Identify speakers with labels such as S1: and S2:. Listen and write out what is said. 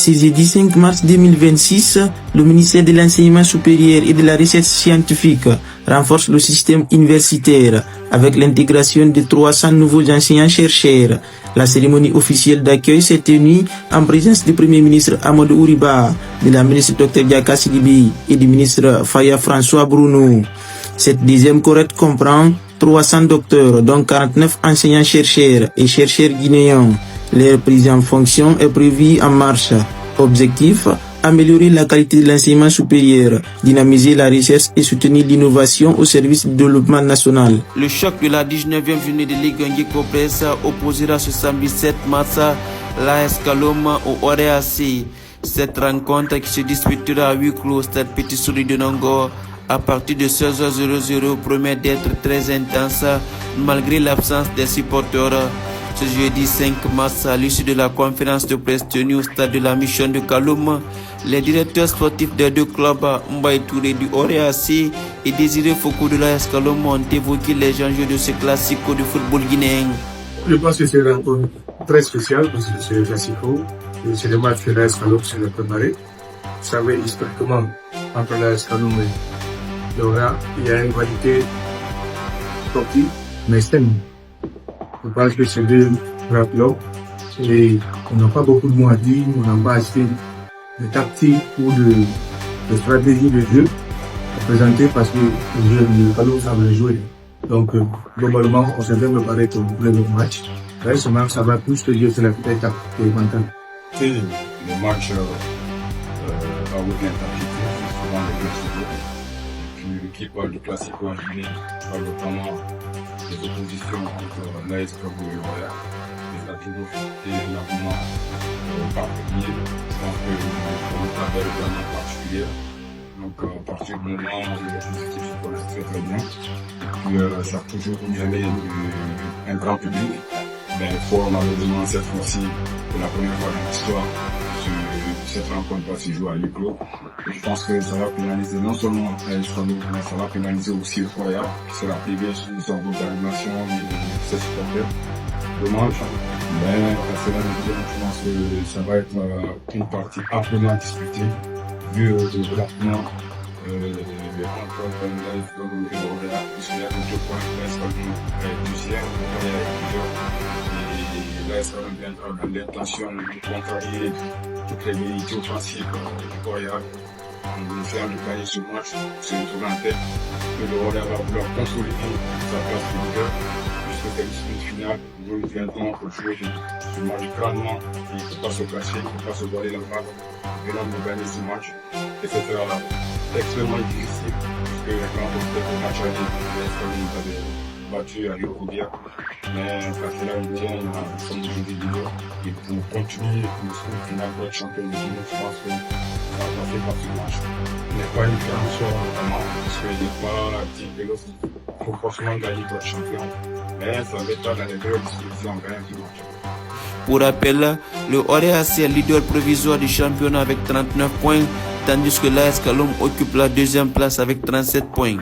S1: Ce jeudi 5 mars 2026, le ministère de l'Enseignement supérieur et de la Recherche scientifique renforce le système universitaire avec l'intégration de 300 nouveaux enseignants-chercheurs. La cérémonie officielle d'accueil s'est tenue en présence du Premier ministre Amadou Ouriba, de la ministre Dr Diaka Sidibé et du ministre Faya François Bruno. Cette deuxième cohorte comprend 300 docteurs, dont 49 enseignants-chercheurs et chercheurs guinéens. Leur prise en fonction est prévue en mars. Objectif: améliorer la qualité de l'enseignement supérieur, dynamiser la recherche et soutenir l'innovation au service du développement national. Le choc de la 19e journée de Ligue 1 Guéco Presse opposera ce samedi 7 mars l'AS Kalom au OREAC. Cette rencontre qui se disputera à huis clos au stade Petit Souris de Nongo à partir de 16h00 promet d'être très intense malgré l'absence des supporters. Ce jeudi 5 mars, à l'issue de la conférence de presse tenue au stade de la mission de Kaloum, les directeurs sportifs des deux clubs, Mbaye Touré du OREAC et Désiré Foucault de l'AS Kaloum, ont évoqué les enjeux de ce classico du football guinéen.
S2: Je pense que c'est une rencontre très spéciale parce que c'est le classico, c'est le match que l'AS Kaloum s'est préparé. Vous savez, historiquement, entre l'AS Kaloum et l'OREA, il y a une rivalité sportive, mais saine. Je pense que c'est deux rappelons et on n'a pas beaucoup de mots à dire, on n'a pas assez de tactique ou de stratégie de jeu à présenter parce que les jeunes de Kaloum savent les jouer. Donc, globalement, on s'est bien préparé pour le match. Récemment, ça va plus que dire c'est la petite étape qui est mentale.
S3: Le match a haute intensité, c'est souvent les deux équipes. L'équipe du classico en Guinée a notamment les oppositions entre l'AS Kaloum et l'OREA. Les atouts et l'argument particulier. Je pense que le travail est vraiment particulier. Donc à partir du moment où les deux équipes se connaissent très très bien, et puis ça a toujours gagné un grand public. Mais fort malheureusement cette fois-ci, pour la première fois dans l'histoire, cette rencontre va se jouer à huis clos. Et je pense que ça va pénaliser non seulement l'AS Kaloum, mais ça va pénaliser aussi le Foya, qui sera privé sur une sorte d'organisation de ses supporters. Dommage, mais cela je pense que ça va être une partie amplement disputée, vu le développement des rencontres de l'AS Kaloum et de l'OREA, puisqu'il y a 2 points, l'AS Kaloum est deuxième, l'OREA est leader. Et l'AS Kaloum viendra dans l'intention de contrarier toutes les vérités offensives du Foya. En essayant de gagner ce match, se retrouver en tête, que le OREA va vouloir consolider sa place de leader. C'est une sprint finale, nous viendrons pour jouer ce match grandement. Il ne faut pas se cacher, il ne faut pas se voiler la face. Venons de gagner ce match et c'est extrêmement difficile puisque quand on fait le match aller, l'AS Kaloum avait battu à Yokobia. Mais parce que là, nous sommes aujourd'hui leaders et pour continuer le sprint final pour être champion de Guinée, je pense que ça va passer par ce match. Il n'est pas une création vraiment parce qu'il n'est pas type de l'autre. Il faut forcément gagner pour être champion. Mais ça va être dans les meilleures dispositions en gagnant ce match.
S1: Pour rappel, le OREAC est leader provisoire du championnat avec 39 points, tandis que l'AS Kaloum occupe la deuxième place avec 37 points.